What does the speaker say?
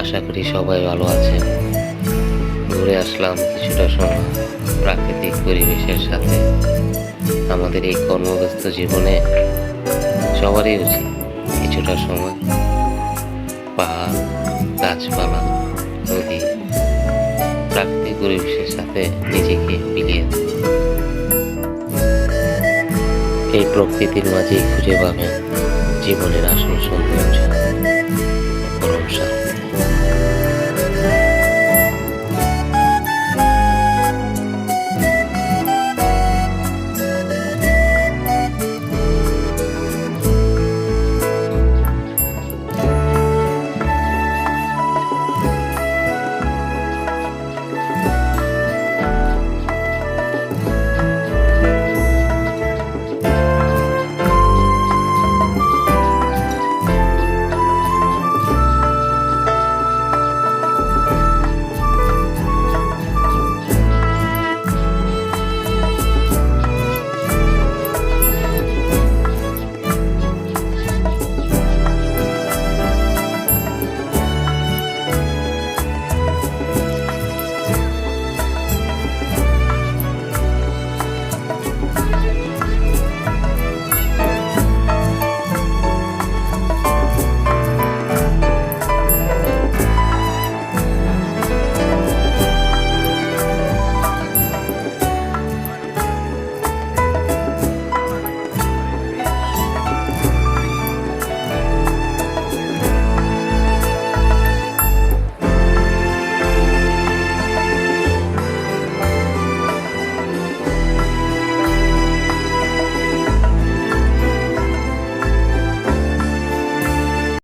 আশা করি সবাই ভালো আছেন। ঘুরে আসলাম কিছুটা সময় প্রাকৃতিক পরিবেশের সাথে। আমাদের এই কর্মব্যস্ত জীবনে সবারই উচিত কিছুটা সময় পাহাড়, গাছপালা, নদী, প্রাকৃতিক পরিবেশের সাথে নিজেকে মিলিয়ে দিতে। এই প্রকৃতির মাঝেই খুঁজে পাবেন জীবনের আসল সৌন্দর্য।